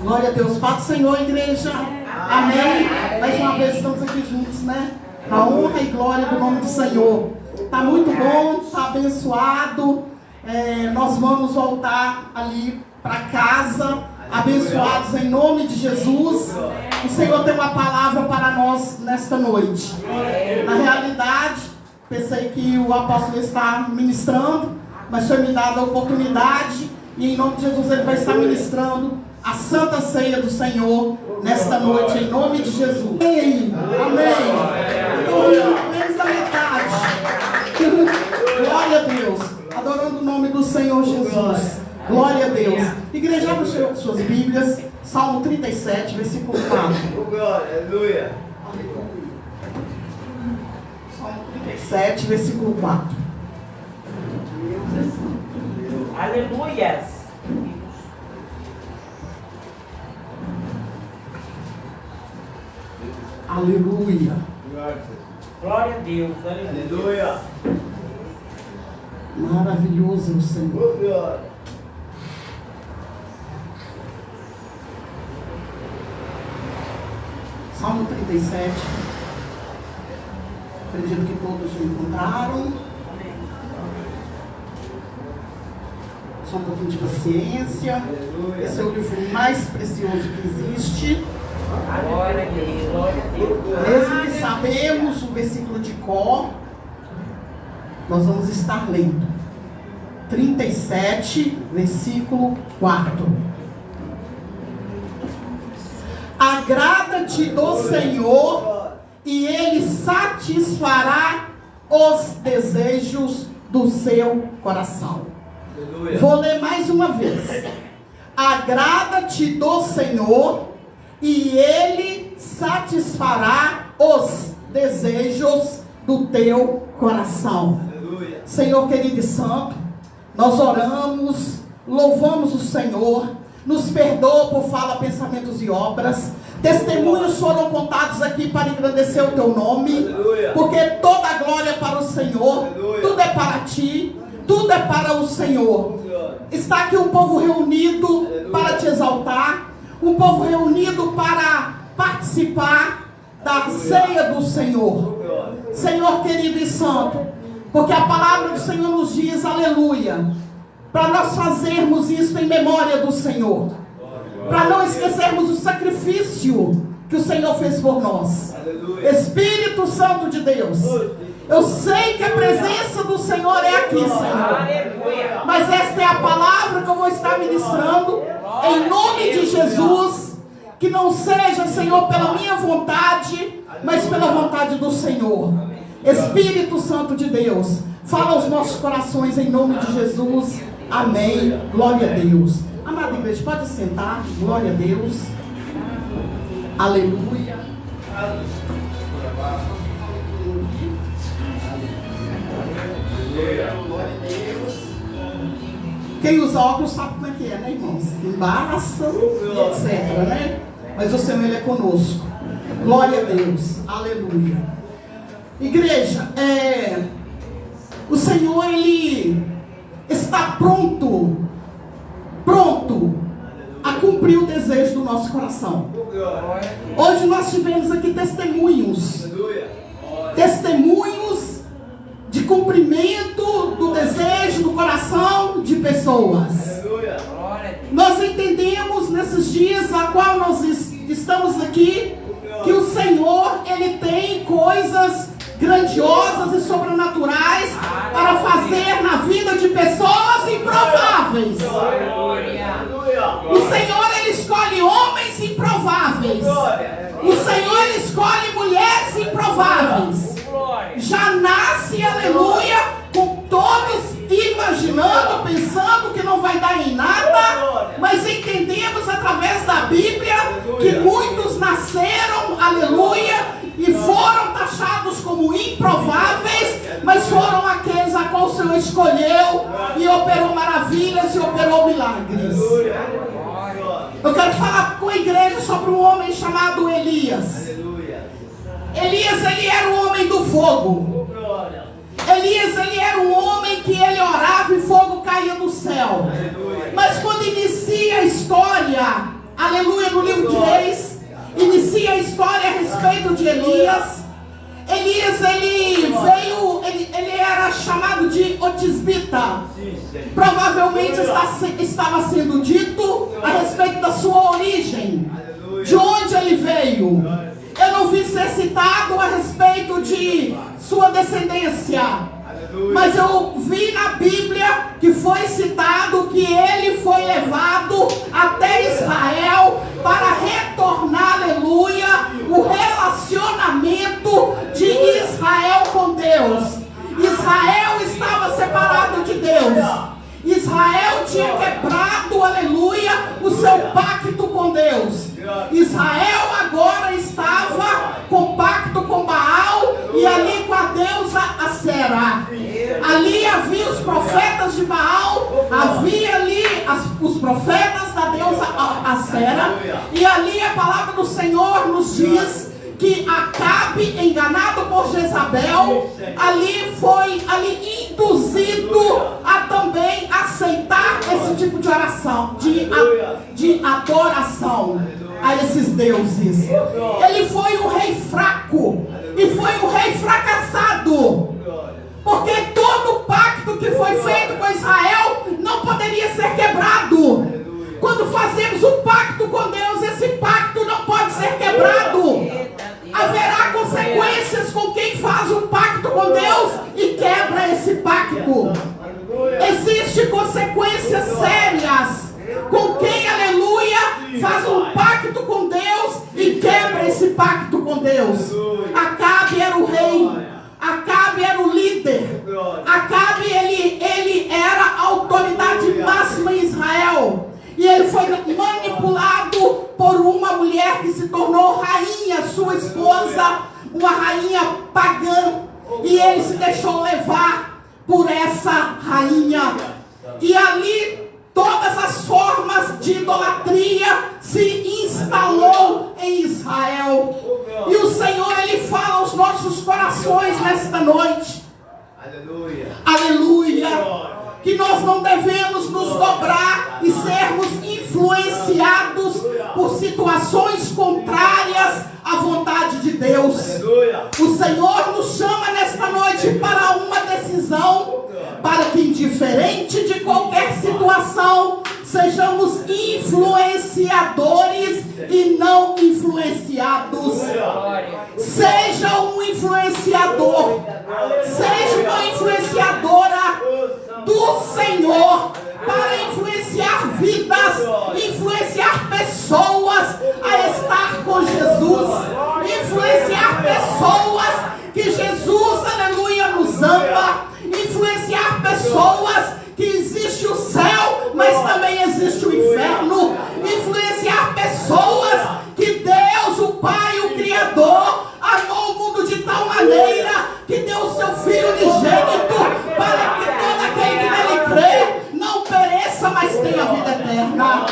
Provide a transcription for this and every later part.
Glória a Deus. Paz do Senhor, igreja. Amém. Mais uma vez estamos aqui juntos, né? A honra e glória do nome do Senhor. Está muito bom, está abençoado. Nós vamos voltar ali para casa, abençoados em nome de Jesus. O Senhor tem uma palavra para nós nesta noite. Na realidade, pensei que o apóstolo está ministrando, mas foi me dada a oportunidade e em nome de Jesus ele vai estar ministrando a Santa Ceia do Senhor nesta noite, em nome de Jesus. Amém. Amém. Então, menos da metade. Glória a Deus. Adorando o nome do Senhor Jesus. Glória a Deus. Igreja, abra suas Bíblias. Salmo 37, versículo 4. Aleluia. Salmo 37, versículo 4. Aleluia. Aleluia. Glória a Deus. Aleluia. Maravilhoso é o Senhor. Salmo 37. Acredito que todos já encontraram. Só um pouquinho de paciência. Esse é o livro mais precioso que existe. Glória a Deus. Glória a Deus. Mesmo que sabemos o versículo de cor, nós vamos estar lendo. 37, versículo 4. Agrada-te do Senhor, e Ele satisfará os desejos do seu coração. Vou ler mais uma vez. Agrada-te do Senhor, e Ele satisfará os desejos do teu coração. Senhor querido e santo, nós oramos, louvamos o Senhor, nos perdoa por fala, pensamentos e obras. Testemunhos foram contados aqui para engrandecer o teu nome, porque toda a glória é para o Senhor, tudo é para ti, tudo é para o Senhor. Está aqui um povo reunido para te exaltar, um povo reunido para participar da ceia do Senhor. Senhor querido e santo, porque a palavra do Senhor nos diz, aleluia, para nós fazermos isso em memória do Senhor, para não esquecermos o sacrifício que o Senhor fez por nós. Espírito Santo de Deus, eu sei que a presença do Senhor é aqui, Senhor, mas esta é a palavra que eu vou estar ministrando, em nome de Jesus. Que não seja, Senhor, pela minha vontade, mas pela vontade do Senhor. Espírito Santo de Deus, fala aos nossos corações em nome de Jesus. Amém. Glória a Deus. Amada igreja, pode sentar. Glória a Deus. Aleluia. Glória a Deus. Quem usa óculos sabe como é que é, né, irmãos? Embaraça, etc, né? Mas o Senhor, Ele é conosco. Glória a Deus. Aleluia. Igreja, o Senhor, Ele está pronto a cumprir o desejo do nosso coração. Hoje nós tivemos aqui testemunhos de cumprimento do desejo do coração de pessoas. Nós entendemos nesses dias a qual nós estamos aqui, que o Senhor, Ele tem coisas grandiosas e sobrenaturais para fazer na vida de pessoas improváveis. O Senhor, Ele escolhe homens improváveis. O Senhor, Ele escolhe mulheres improváveis. Já nasce, aleluia, com todos imaginando, pensando que não vai dar em nada, mas entendemos através da Bíblia que muitos nasceram, aleluia, e foram taxados como improváveis, mas foram aqueles a qual o Senhor escolheu e operou maravilhas e operou milagres. Eu quero falar com a igreja sobre um homem chamado Elias. Elias, ele era o homem do fogo. Elias, ele era um homem que ele chamado de o tisbita. Provavelmente estava sendo dito a respeito da sua origem, de onde ele veio. Eu não vi ser citado a respeito de sua descendência, mas eu vi na Bíblia que foi citado que ele foi levado até Israel para retornar, aleluia, o relacionamento de Israel com Deus. Israel estava separado de Deus. Israel tinha quebrado, aleluia, o seu pacto com Deus. Israel agora estava com pacto com Baal e ali com a deusa Asera. Ali havia os profetas de Baal, havia ali os profetas da deusa Asera. E ali a palavra do Senhor nos diz que Acabe, enganado por Jezabel, ali foi induzido a também aceitar esse tipo de oração, de adoração a esses deuses. Ele foi um rei fraco e foi um rei fracassado, porque todo pacto que foi feito com Israel não poderia ser quebrado. Quando fazemos um pacto com Deus, esse pacto não pode ser quebrado. Haverá consequências com quem faz um pacto com Deus e quebra esse pacto. Existem consequências sérias com quem, aleluia, faz um pacto com Deus e quebra esse pacto com Deus. Acabe era o rei, Acabe era o líder, Acabe ele era a autoridade máxima em Israel. E ele foi manipulado por uma mulher que se tornou rainha, sua esposa, uma rainha pagã. E ele se deixou levar por essa rainha. E ali todas as formas de idolatria se instalou em Israel. E o Senhor, ele fala aos nossos corações nesta noite. Aleluia. Aleluia. Que nós não devemos nos dobrar e sermos influenciados por situações contrárias à vontade de Deus. O Senhor nos chama nesta noite para uma decisão, para que, indiferente de qualquer situação, sejamos influenciadores e não influenciados. Seja um influenciador, seja uma influenciadora do Senhor, para influenciar vidas, influenciar pessoas a estar com Jesus, influenciar pessoas que Jesus, aleluia, nos ama, influenciar pessoas que existe o céu, mas também existe o inferno, influenciar pessoas que Deus, o Pai, o Criador, amou o mundo de tal maneira que deu o seu Filho unigênito para que todo aquele que nele crê não pereça, mas tenha vida eterna.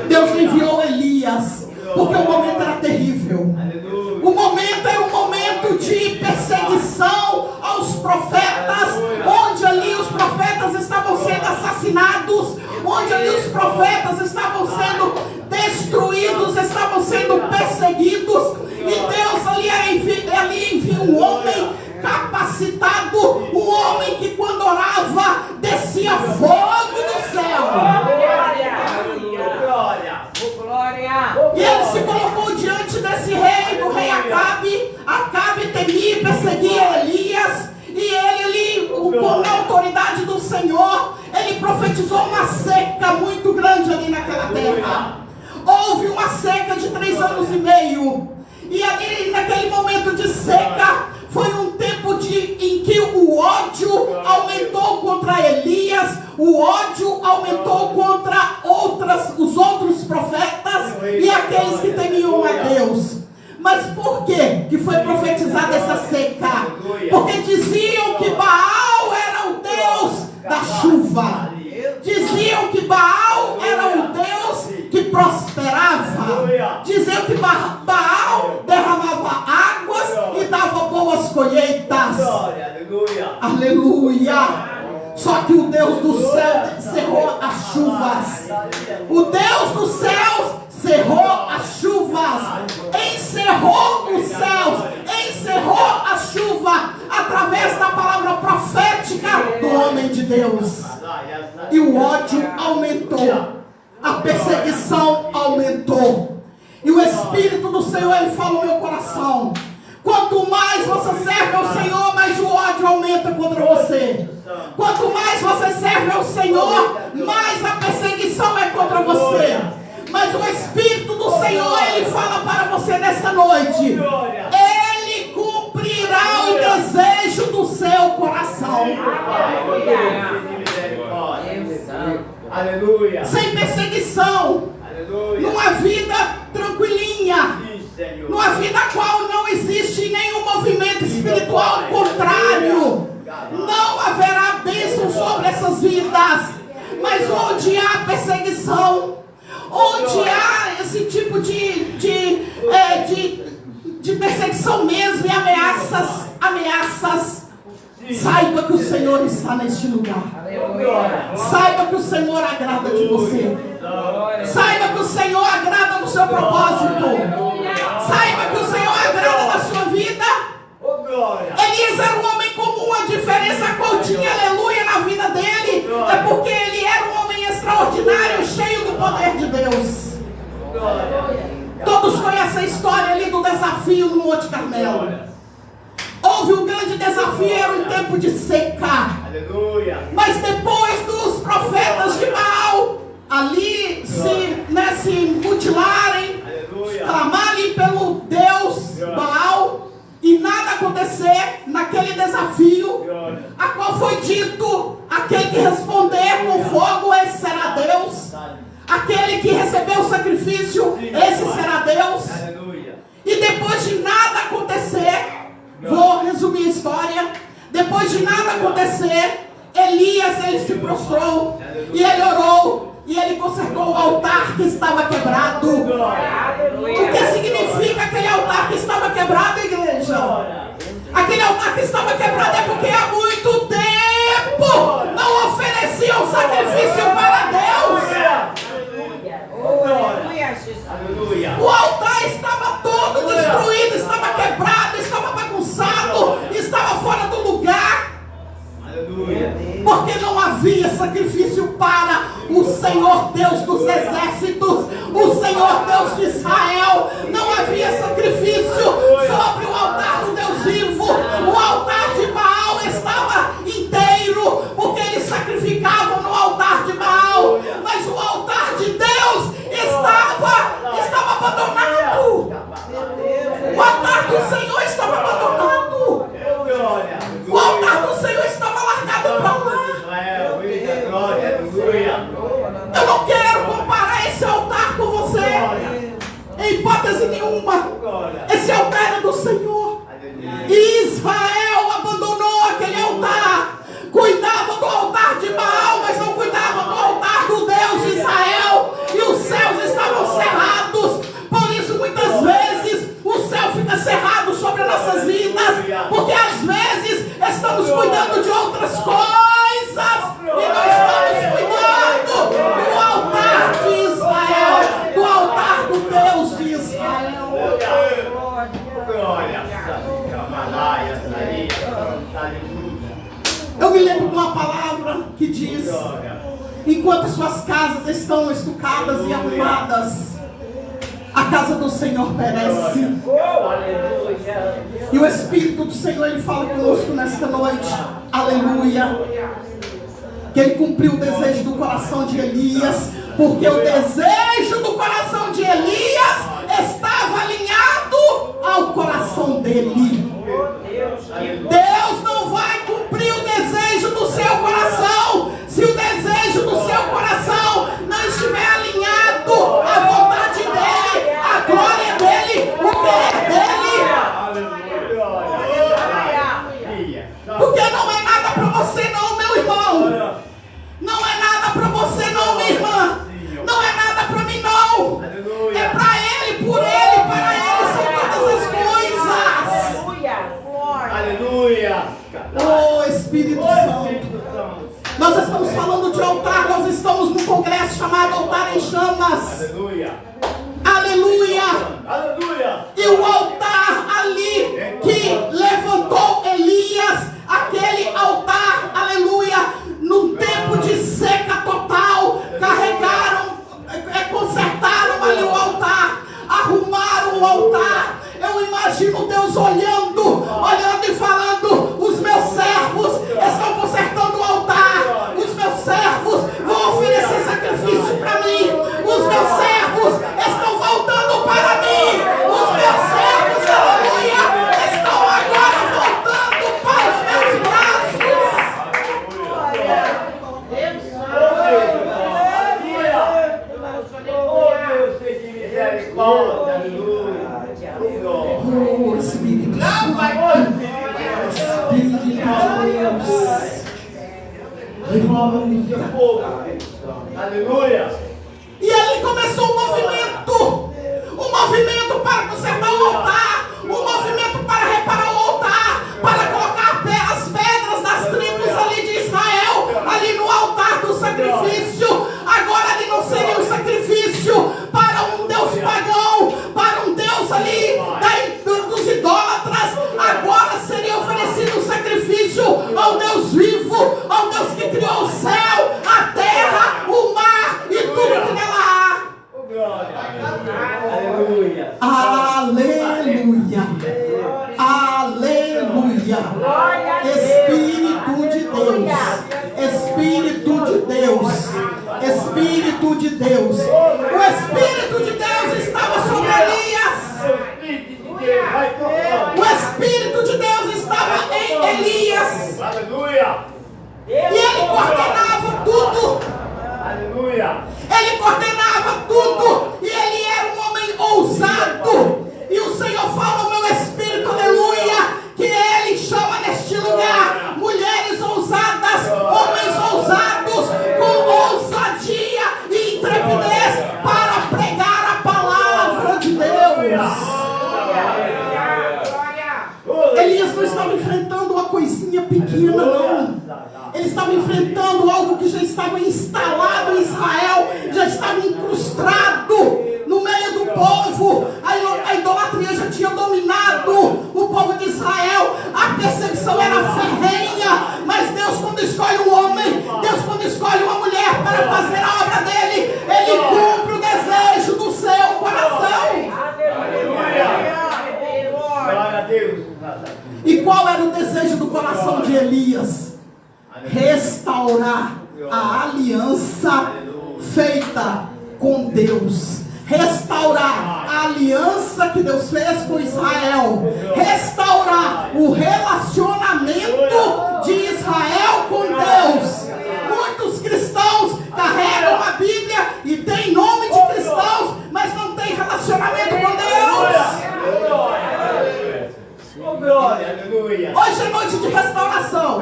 Deus enviou Elias porque o momento era terrível. O momento era um momento de perseguição aos profetas, onde ali os profetas estavam sendo assassinados, onde ali os profetas estavam sendo destruídos, estavam sendo perseguidos. E Deus ali envia um homem capacitado, um homem que quando orava descia fogo do céu. E ele se colocou diante desse rei, do rei Acabe. Acabe temia e perseguia Elias. E ele, com a autoridade do Senhor, ele profetizou uma seca muito grande ali naquela terra. Houve uma seca de 3 anos e meio. E ali, naquele momento de seca, foi um tempo em que o ódio aumentou contra Elias, o ódio aumentou contra os outros profetas e aqueles que temiam a Deus. Mas por que foi profetizada essa seca? Porque diziam que Baal era o Deus da chuva. Diziam que Baal era o Deus que prosperava. Diziam que Baal derramava águas e dava boas colheitas. Aleluia. Só que o Deus do céu cerrou as chuvas. O Deus dos céus cerrou as chuvas. Encerrou os céus. Encerrou a chuva através da palavra Deus. E o ódio aumentou. A perseguição aumentou. E o Espírito do Senhor, ele fala no meu coração: quanto mais você serve ao Senhor, mais o ódio aumenta contra você. Quanto mais você serve ao Senhor, mais a perseguição é contra você. Mas o Espírito do Senhor, ele fala para você nessa noite: ele cumprirá o desejo do seu coração. Aleluia. Sem perseguição. Aleluia. Numa vida tranquilinha. Numa vida qual não existe nenhum movimento espiritual contrário. Não haverá bênção sobre essas vidas. Mas onde há perseguição, onde há esse tipo de perseguição mesmo e ameaças, saiba que o Senhor está neste lugar. Saiba que o Senhor agrada de você. Saiba que o Senhor agrada do seu propósito. Saiba que o Senhor agrada da sua vida. Elias era um homem comum. A diferença qual tinha, aleluia, na vida dele é porque ele era um homem extraordinário, cheio do poder de Deus. Todos conhecem a história ali do desafio no Monte Carmelo. Houve um grande desafio, era um tempo de seca. Aleluia. Mas depois dos profetas de Baal ali se mutilarem, clamarem pelo Deus Baal e nada acontecer naquele desafio, a qual foi dito: aquele que responder com fogo, esse será Deus. Aquele que recebeu o sacrifício, esse será Deus. E depois de nada acontecer, vou resumir a história. Depois de nada acontecer, Elias, ele se prostrou e ele orou e ele consertou o altar que estava quebrado. O que significa aquele altar que estava quebrado, igreja? Aquele altar que estava quebrado é porque há muito tempo não ofereciam sacrifício para Deus. O altar estava todo destruído, estava quebrado, estava bagunçado, estava fora do lugar. Porque não havia sacrifício para o Senhor Deus dos exércitos, o Senhor Deus de Israel. Não havia sacrifício sobre o altar do Deus vivo. O altar de Baal estava inteiro, porque eles sacrificavam no altar de Baal. Mas o altar de Deus estava abandonado. O altar do Senhor estava abandonado. O altar do Senhor estava largado para lá. Eu não quero comparar esse altar com você, em hipótese nenhuma. Esse altar é do Senhor. E Israel abandonou aquele altar. Cuidava do altar de Baal, mas não cuidava do altar do Deus de Israel. E os céus estavam cerrados. Por isso, muitas vezes, o céu fica cerrado sobre as nossas vidas, porque às vezes estamos cuidando de outras coisas e não estamos cuidando do altar de Israel, do altar do Deus de Israel. Eu me lembro de uma palavra que diz: enquanto suas casas estão estucadas e arrumadas, a casa do Senhor perece. E o Espírito do Senhor, ele fala conosco nesta noite, aleluia, que ele cumpriu o desejo do coração de Elias, porque o desejo do coração de Elias estava alinhado ao coração dele. Deus não vai cumprir o desejo do seu coração se o desejo do seu coração não estiver alinhado à vontade dele, à glória dele, o querer dele. Porque não é nada para você não, meu irmão. Não é nada para você não, minha irmã. Não é nada para mim não. É para ele, por ele, para ele são todas as coisas. Aleluia. Oh, Espírito Santo. Nós estamos falando de altar, nós estamos num congresso chamado Altar em Chamas. Aleluia. Aleluia. Aleluia. E o altar ali que levantou Elias, aquele altar, aleluia, no olhando e falando: os meus servos estão consertando o altar, os meus servos vão oferecer sacrifício para mim, os meus servos estão voltando para mim, os meus servos, aleluia, estão agora voltando para os meus braços. Oh, Espírito Santo, Espírito de Deus. Aleluia. E ali começou um movimento para consertar o altar, um movimento para reparar o altar, para colocar as pedras das tribos ali de Israel, ali no altar do sacrifício. Agora ali não seria um sacrifício para um Deus pagão, para um Deus ali dos idólatras. Agora seria oferecido um sacrifício ao Deus vivo, ao Deus que criou o céu, a terra, o mar e tudo que nela há. Aleluia. Aleluia. Aleluia. Espírito de Deus. Espírito de Deus. Espírito de Deus. O Espírito de Deus estava sobre Elias. O Espírito de Deus estava em Elias. Aleluia. E ele coordenava tudo. Aleluia. Ele coordenava tudo. E ele era um homem ousado. E o Senhor fala ao meu espírito, aleluia, que ele chama neste lugar mulheres ousadas, homens ousados, com ousadia e intrepidez para pregar a palavra de Deus. Elias não estava enfrentando uma coisinha pequena, não. Ele estava enfrentando algo que já estava instalado em Israel, já estava incrustado no meio do povo. A idolatria já tinha dominado o povo de Israel. A perseguição era ferrenha. Mas Deus, quando escolhe um homem, Deus, quando escolhe uma mulher para fazer a obra dele, ele cumpre o desejo do seu coração. Glória a Deus. E qual era o desejo do coração de Elias? Restaurar a aliança feita com Deus. Restaurar a aliança que Deus fez com Israel. Restaurar o relacionamento de Israel com Deus. Muitos cristãos carregam a Bíblia e têm nome de cristãos, mas não têm relacionamento com Deus. Glória, aleluia. Hoje é noite de restauração.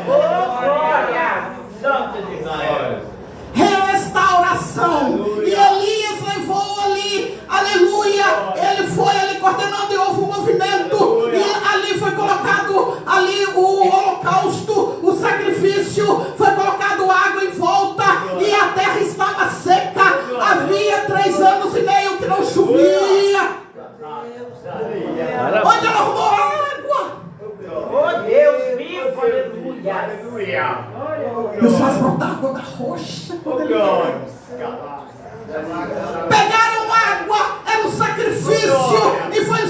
Glória. Santo de Israel. Restauração. E Elias levou ali, aleluia. Ele coordenando e houve um movimento. E ali foi colocado ali o holocausto, o sacrifício. Foi colocado água em volta. E a terra estava seca. Havia 3 anos e meio que não chovia. Onde ela arrumou água? Oh Deus vivo, aleluia. Deus faz brotar água da rocha quando ele quer. Pegaram água, era um sacrifício. E foi um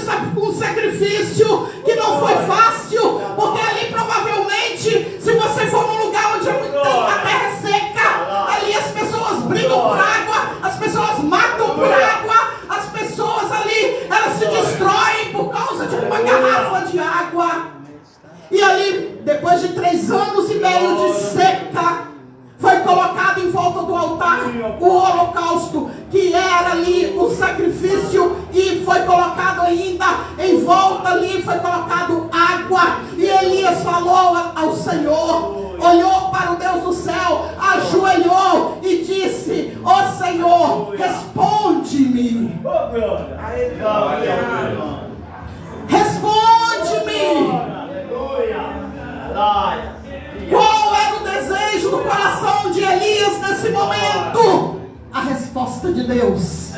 sacrifício que não foi fácil. Porque ali provavelmente, se você for num lugar onde a terra é seca, ali as pessoas brigam por água, as pessoas matam por água, as pessoas ali, elas se destroem por causa de uma garrafa de água. E ali, depois de 3 anos e meio de seca, foi colocado em volta do altar o holocausto, que era ali o sacrifício, e foi colocado ainda em volta ali, foi colocado água. E Elias falou ao Senhor, olhou para o Deus do céu, ajoelhou e disse: ó Senhor, responde-me. Responde-me. Qual era o desejo do coração de Elias nesse momento? A resposta de Deus.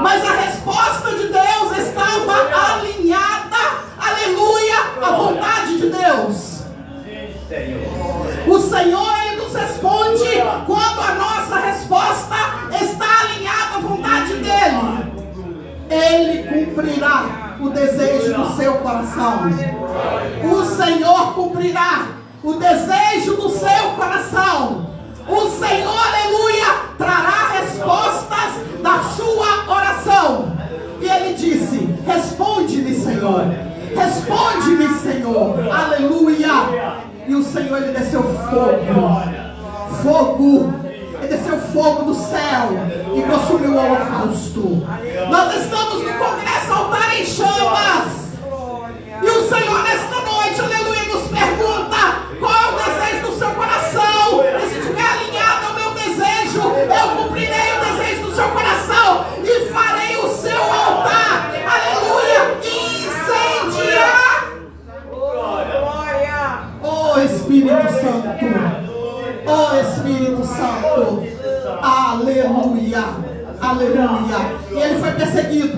Mas a resposta de Deus estava alinhada, aleluia, à vontade de Deus. O Senhor, Ele nos responde quando a nossa resposta está alinhada à vontade dEle. Ele cumprirá o desejo do seu coração. O Senhor cumprirá o desejo do seu coração. O Senhor, aleluia, trará respostas da sua oração. E ele disse: responde-me, Senhor. Responde-me, Senhor. Aleluia. E o Senhor, ele desceu fogo. Ele desceu fogo do céu e consumiu o holocausto. Nós estamos no congresso Altar em Chamas. E o Senhor nesta noite, aleluia, nos pergunta: qual é o desejo do seu coração? E se estiver alinhado ao meu desejo, eu cumprirei o desejo do seu coração e farei o seu altar, aleluia, incendiar. Oh Espírito Santo, oh Espírito Santo, aleluia, aleluia. E ele foi perseguido.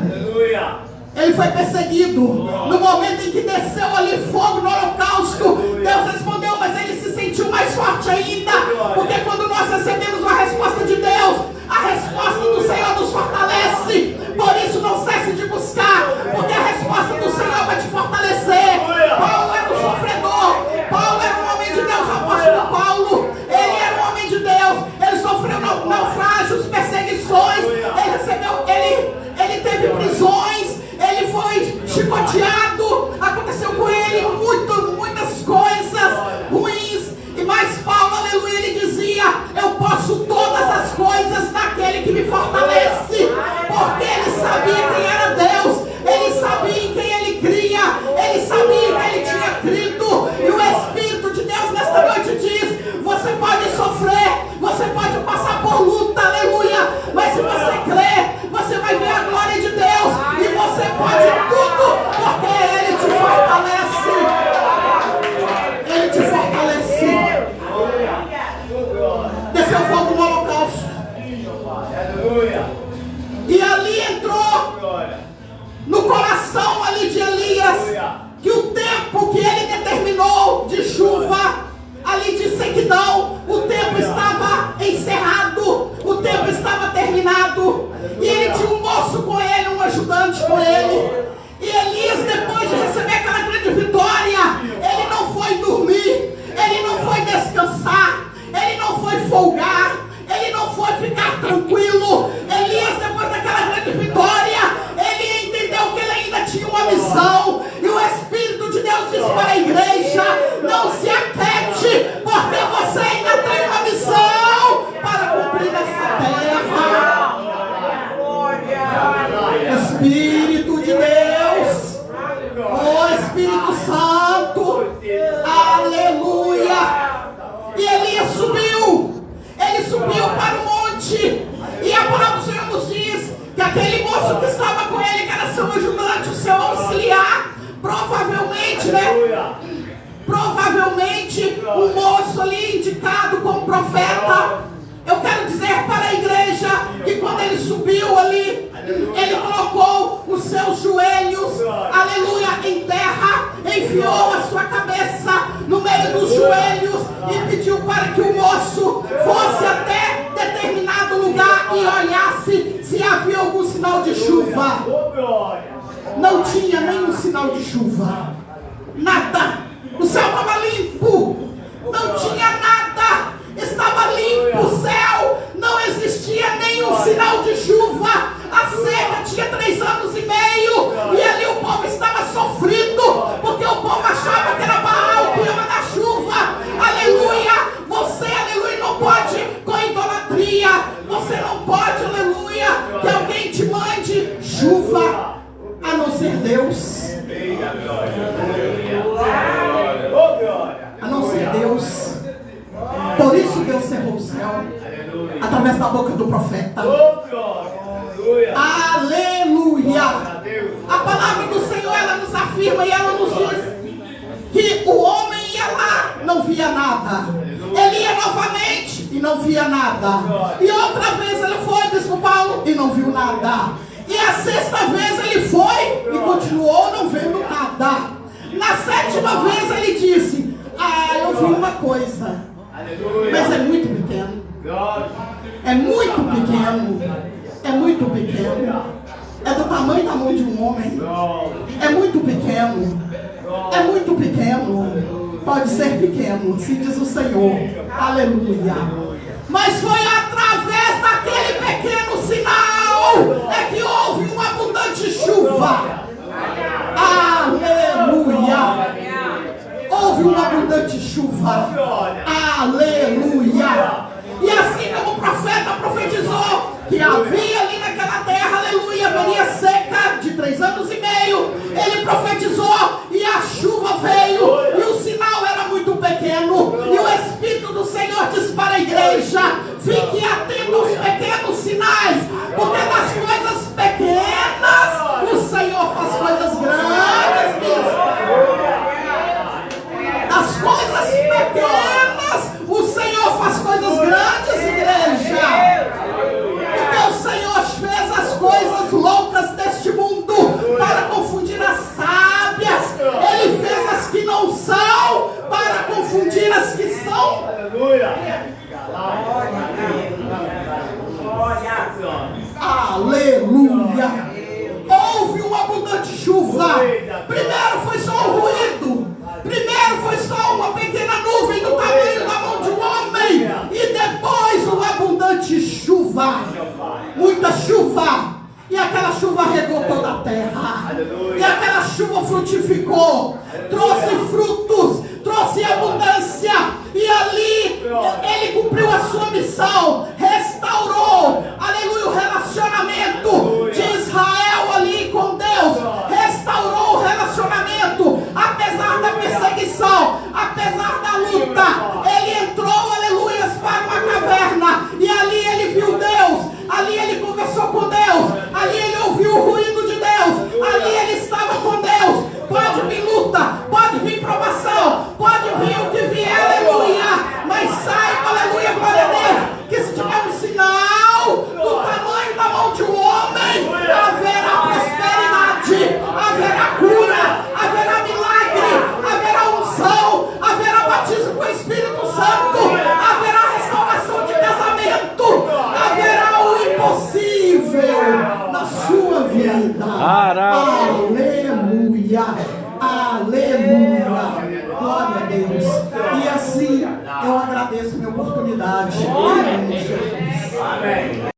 Ele foi perseguido. No momento em que desceu ali fogo no holocausto, Deus respondeu, mas ele se sentiu mais forte ainda. Porque quando nós recebemos uma resposta de Deus, a resposta do Senhor nos fortalece. Por isso não cesse de buscar, porque a resposta do Senhor vai te fortalecer. Paulo era um sofredor. Paulo era um homem de Deus, o apóstolo Paulo. Ele era um homem de Deus. Ele sofreu naufrágios, perseguições. Ele recebeu, ele teve prisões. Ele foi chicoteado. Aconteceu com ele muitas coisas ruins. E mais Paulo, aleluia, ele dizia: eu posso todas as coisas naquele que me fortalece. Porque ele sabia quem era Deus. Ele sabia em quem ele cria. Ele sabia que ele tinha crido. E o Espírito de Deus nesta noite diz: você pode sofrer, você pode passar por luta, aleluia, mas se você crer, você vai ver a glória de Deus. E você pode tudo, porque ele te fortalece. Ele te fortalece. Desceu fogo no holocausto. E ali entrou no coração ali de Elias que o tempo que ele determinou de chuva, ali de sequidão, o tempo estava encerrado, o tempo estava terminado. E ele tinha um moço com ele, um ajudante com ele. E Elias, depois de receber aquela grande vitória, ele não foi dormir, ele não foi descansar, ele não foi folgar, ele não foi ficar tranquilo. Elias, depois daquela grande vitória, ele entendeu que ele ainda tinha uma missão. E o Espírito de Deus disse para a igreja: não se aquete, porque você ainda tem uma missão para cumprir nessa terra. Espírito de Deus, oh Espírito Santo, aleluia. E Elias subiu, ele subiu para o monte. E a palavra do Senhor nos diz que aquele moço que estava com ele, que era seu ajudante, o seu auxiliar, provavelmente, provavelmente um moço ali indicado como profeta. Eu quero dizer para a igreja que quando ele subiu ali, ele colocou os seus joelhos, aleluia, em terra, enfiou a sua cabeça no meio dos joelhos e pediu para que o moço fosse até determinado lugar e olhasse se havia algum sinal de chuva. Não tinha nenhum sinal de chuva, nada. O céu estava limpo, não tinha nada, estava limpo o céu, não existia nenhum sinal de chuva. A seca tinha 3 anos e meio e ali o povo estava sofrido, porque o povo achava que era Baal que ia mandar chuva. Aleluia, você, aleluia, não pode com idolatria, você não pode, aleluia, que alguém te mande chuva, a não ser Deus. A não ser Deus. Por isso Deus cerrou o céu através da boca do profeta. Aleluia. A palavra do Senhor, ela nos afirma e ela nos diz que o homem ia lá, não via nada. Ele ia novamente e não via nada. E outra vez ele foi, bispo Paulo, e não viu nada. E a 6ª vez ele foi e continuou não vendo nada. Na 7ª vez ele disse: eu vi uma coisa, mas é muito pequeno. É muito pequeno. É muito pequeno. É do tamanho da mão de um homem. é muito pequeno. É muito pequeno. Pode ser pequeno, se diz o Senhor. Aleluia. Mas foi através daquele pequeno sinal é que houve uma abundante chuva. Aleluia. Houve uma abundante chuva. Aleluia. E assim como o profeta profetizou que havia ali naquela terra, aleluia, viria seca de 3 anos e meio, ele profetizou e a chuva veio, e o sinal era muito pequeno, e o Espírito do Senhor diz para a igreja: fique atento aos pequenos sinais, porque das coisas pequenas o Senhor faz coisas grandes mesmo. Das coisas pequenas o Senhor faz coisas grandes, igreja. Porque o Senhor fez as coisas loucas deste mundo para confundir as sábias. Ele fez as que não são para confundir as que são. Aleluia. Aleluia. Houve uma abundante chuva. Primeiro foi só um ruído. Primeiro foi só uma pequena nuvem do tamanho da mão de um homem. E depois uma abundante chuva. Muita chuva. E aquela chuva regou toda a terra. E aquela chuva frutificou. Trouxe frutos. Trouxe abundância. E ali ele cumpriu a sua missão. Restaurou, aleluia, o relacionamento de Israel ali com Deus. Restaurou o relacionamento. Apesar da perseguição, apesar da luta, ele entrou, aleluia, para uma caverna. E ali ele viu Deus. Ali ele conversou com Deus. Ali ele ouviu o ruído de Deus. Ali ele estava com Deus. Pode vir luta, pode vir provação, pode vir o que vier, aleluia. Mas saiba, aleluia, glória a Deus, que se tiver um sinal do tamanho da mão de um homem, haverá prosperidade, haverá cura, haverá milagre, haverá unção, haverá batismo com o Espírito Santo, haverá restauração de casamento, haverá o impossível na sua vida. Aleluia, aleluia. Glória a Deus. E assim eu agradeço a minha oportunidade. Em nome de Jesus. Amém.